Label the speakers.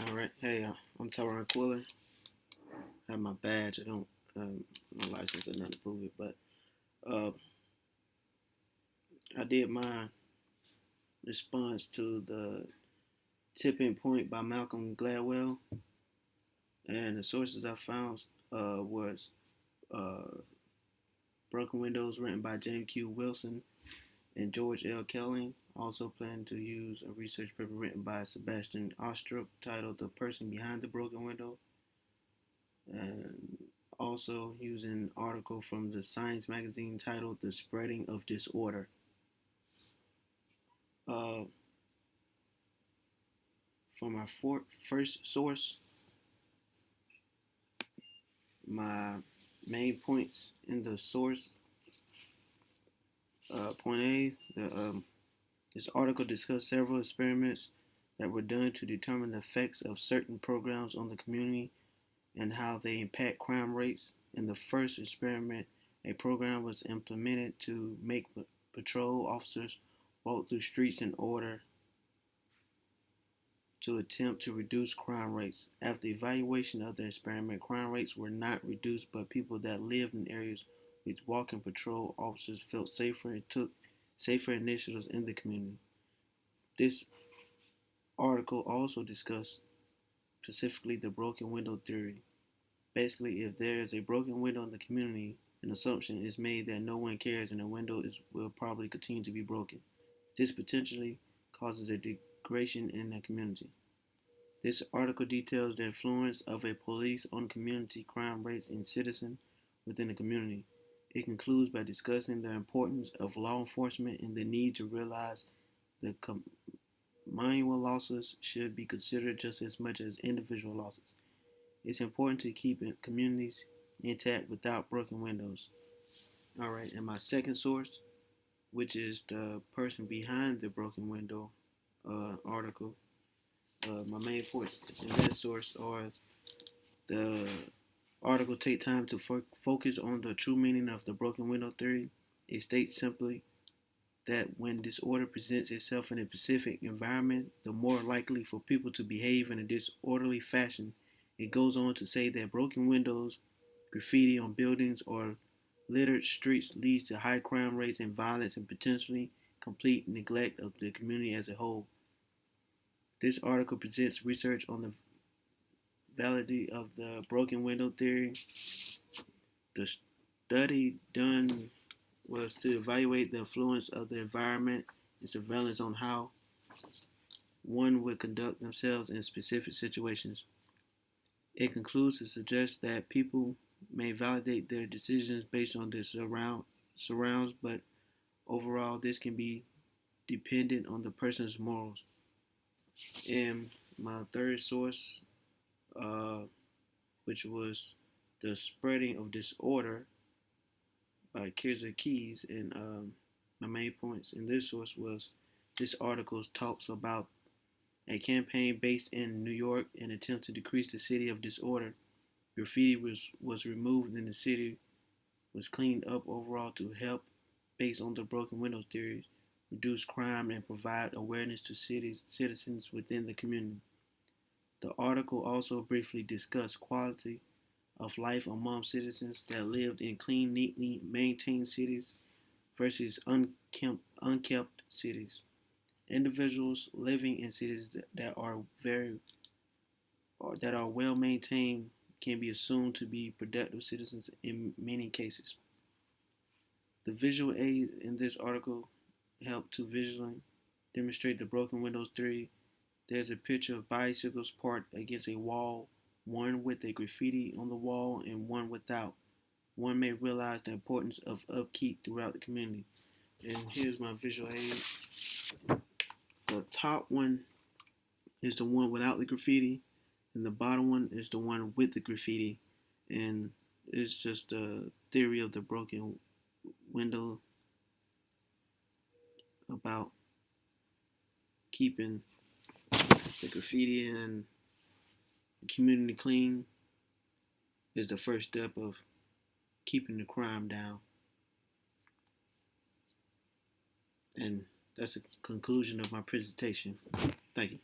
Speaker 1: All right. Hey, I'm Tyron Quiller. I have my badge. I don't, my license or nothing to prove it, but uh, I did my response to the Tipping Point by Malcolm Gladwell, and the sources I found was uh, Broken Windows, written by James Q. Wilson and George L. Kelly. Also plan to use a research paper written by Sebastian Ostrup titled "The Person Behind the Broken Window," and also using an article from the Science magazine titled "The Spreading of Disorder." Uh, for my first source, my main points in the source. Point A: this article discussed several experiments that were done to determine the effects of certain programs on the community and how they impact crime rates. In the first experiment, a program was implemented to make patrol officers walk through streets in order to attempt to reduce crime rates. After evaluation of the experiment, crime rates were not reduced, but people that lived in areas with walking patrol officers felt safer and took safer initiatives in the community. This article also discussed specifically the broken window theory. Basically, if there is a broken window in the community, an assumption is made that no one cares and the window will probably continue to be broken. This potentially causes a degradation in the community. This article details the influence of a police on community crime rates and citizens within the community. It concludes by discussing the importance of law enforcement and the need to realize the communal losses should be considered just as much as individual losses. It's important to keep communities intact without broken windows. All right, and my second source, which is the person behind the broken window article, my main points in that source are: the article take time to focus on the true meaning of the broken window theory. It states simply that when disorder presents itself in a specific environment, the more likely for people to behave in a disorderly fashion. It goes on to say that broken windows, graffiti on buildings, or littered streets leads to high crime rates and violence and potentially complete neglect of the community as a whole. This article presents research on the validity of the broken window theory. The study done was to evaluate the influence of the environment and surveillance on how one would conduct themselves in specific situations. It concludes to suggest that people may validate their decisions based on their surrounds, but overall, this can be dependent on the person's morals. And my third source, uh, which was The Spreading of Disorder by Kirza Keys, and my main points in this source was this article talks about a campaign based in New York, an attempt to decrease the city of disorder. Graffiti was removed and the city was cleaned up overall to help, based on the broken windows theory, reduce crime and provide awareness to citizens within the community. The article also briefly discussed quality of life among citizens that lived in clean, neatly maintained cities versus unkept cities. Individuals living in cities that are well maintained can be assumed to be productive citizens in many cases. The visual aids in this article help to visually demonstrate the broken windows theory. There's a picture of bicycles parked against a wall, one with a graffiti on the wall and one without. One may realize the importance of upkeep throughout the community. And here's my visual aid. The top one is the one without the graffiti, and the bottom one is the one with the graffiti. And it's just a theory of the broken window about keeping the graffiti and the community clean is the first step of keeping the crime down. And that's the conclusion of my presentation. Thank you.